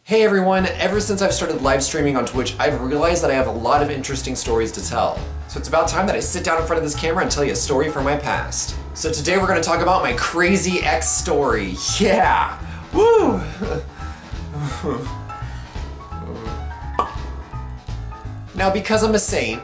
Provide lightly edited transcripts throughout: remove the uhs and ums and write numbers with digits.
Hey everyone, ever since I've started live streaming on Twitch, I've realized that I have a lot of interesting stories to tell. So it's about time that I sit down in front of this camera and tell you a story from my past. So today we're going to talk about my crazy ex story. Yeah! Woo! Now because I'm a saint,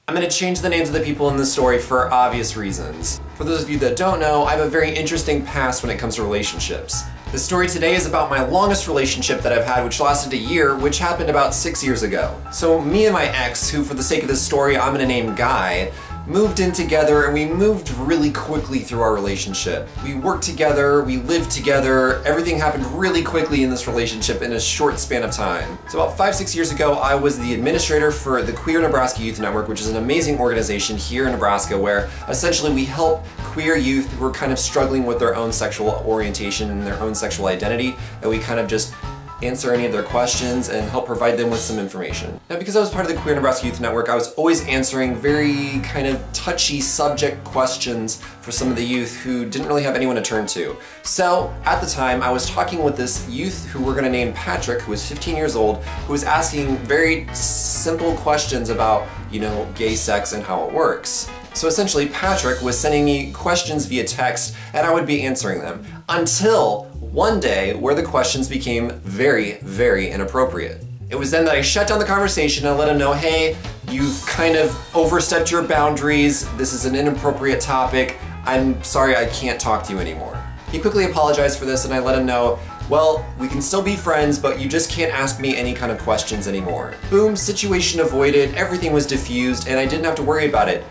I'm going to change the names of the people in this story for obvious reasons. For those of you that don't know, I have a very interesting past when it comes to relationships. The story today is about my longest relationship that I've had, which lasted a year, which happened about 6 years ago. So me and my ex, who for the sake of this story I'm going to name Guy, moved in together, and we moved really quickly through our relationship. We worked together, we lived together, everything happened really quickly in this relationship in a short span of time. So about 5-6 years ago, I was the administrator for the Queer Nebraska Youth Network, which is an amazing organization here in Nebraska where essentially we help queer youth who are kind of struggling with their own sexual orientation and their own sexual identity, and we kind of just answer any of their questions and help provide them with some information. Now because I was part of the Queer Nebraska Youth Network, I was always answering very kind of touchy subject questions for some of the youth who didn't really have anyone to turn to. So at the time I was talking with this youth who we're going to name Patrick, who was 15 years old, who was asking very simple questions about, you know, gay sex and how it works. So essentially Patrick was sending me questions via text and I would be answering them until one day where the questions became very, very inappropriate. It was then that I shut down the conversation and let him know, hey, you've kind of overstepped your boundaries, this is an inappropriate topic, I'm sorry I can't talk to you anymore. He quickly apologized for this and I let him know, well, we can still be friends, but you just can't ask me any kind of questions anymore. Boom, situation avoided, everything was diffused, and I didn't have to worry about it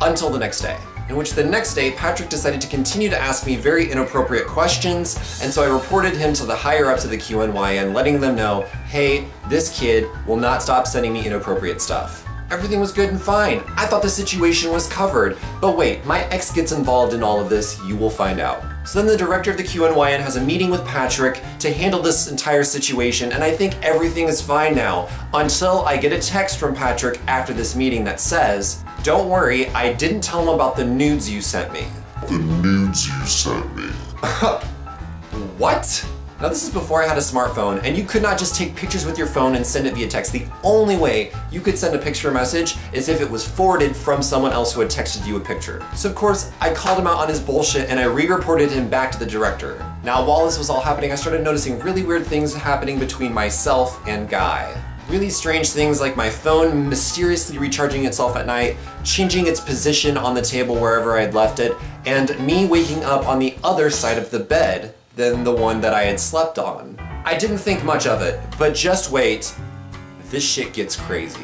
until the next day. In which the next day, Patrick decided to continue to ask me very inappropriate questions, and so I reported him to the higher ups of the QNYN, letting them know, hey, this kid will not stop sending me inappropriate stuff. Everything was good and fine. I thought the situation was covered, but wait, my ex gets involved in all of this, you will find out. So then the director of the QNYN has a meeting with Patrick to handle this entire situation, and I think everything is fine now, until I get a text from Patrick after this meeting that says, don't worry, I didn't tell him about the nudes you sent me. The nudes you sent me. What? Now this is before I had a smartphone, and you could not just take pictures with your phone and send it via text. The only way you could send a picture or message is if it was forwarded from someone else who had texted you a picture. So of course, I called him out on his bullshit and I re-reported him back to the director. Now while this was all happening, I started noticing really weird things happening between myself and Guy. Really strange things like my phone mysteriously recharging itself at night, changing its position on the table wherever I had left it, and me waking up on the other side of the bed than the one that I had slept on. I didn't think much of it, but just wait, this shit gets crazy.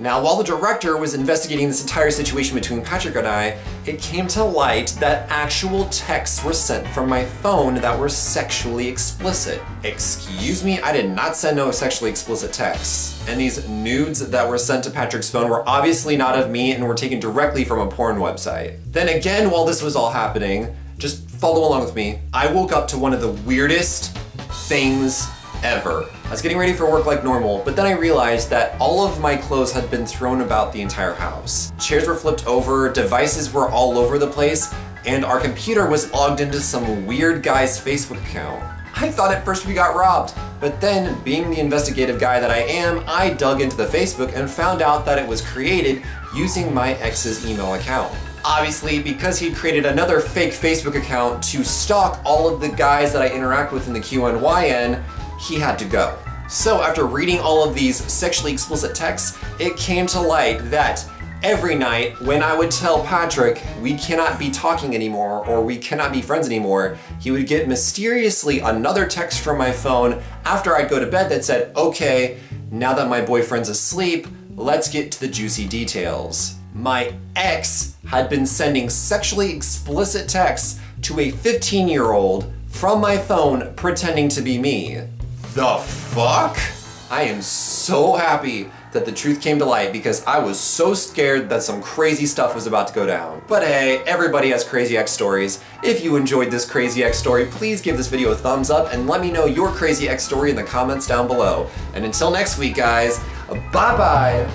Now while the director was investigating this entire situation between Patrick and I, it came to light that actual texts were sent from my phone that were sexually explicit. Excuse me, I did not send no sexually explicit texts. And these nudes that were sent to Patrick's phone were obviously not of me and were taken directly from a porn website. Then again, while this was all happening, just follow along with me, I woke up to one of the weirdest things ever. I was getting ready for work like normal, but then I realized that all of my clothes had been thrown about the entire house. Chairs were flipped over, devices were all over the place, and our computer was logged into some weird guy's Facebook account. I thought at first we got robbed, but then, being the investigative guy that I am, I dug into the Facebook and found out that it was created using my ex's email account. Obviously, because he'd created another fake Facebook account to stalk all of the guys that I interact with in the QNYN, he had to go. So after reading all of these sexually explicit texts, it came to light that every night when I would tell Patrick we cannot be talking anymore or we cannot be friends anymore, he would get mysteriously another text from my phone after I'd go to bed that said, okay, now that my boyfriend's asleep, let's get to the juicy details. My ex had been sending sexually explicit texts to a 15-year-old from my phone pretending to be me. The fuck? I am so happy that the truth came to light because I was so scared that some crazy stuff was about to go down. But hey, everybody has crazy ex stories. If you enjoyed this crazy ex story, please give this video a thumbs up and let me know your crazy ex story in the comments down below. And until next week, guys, bye-bye.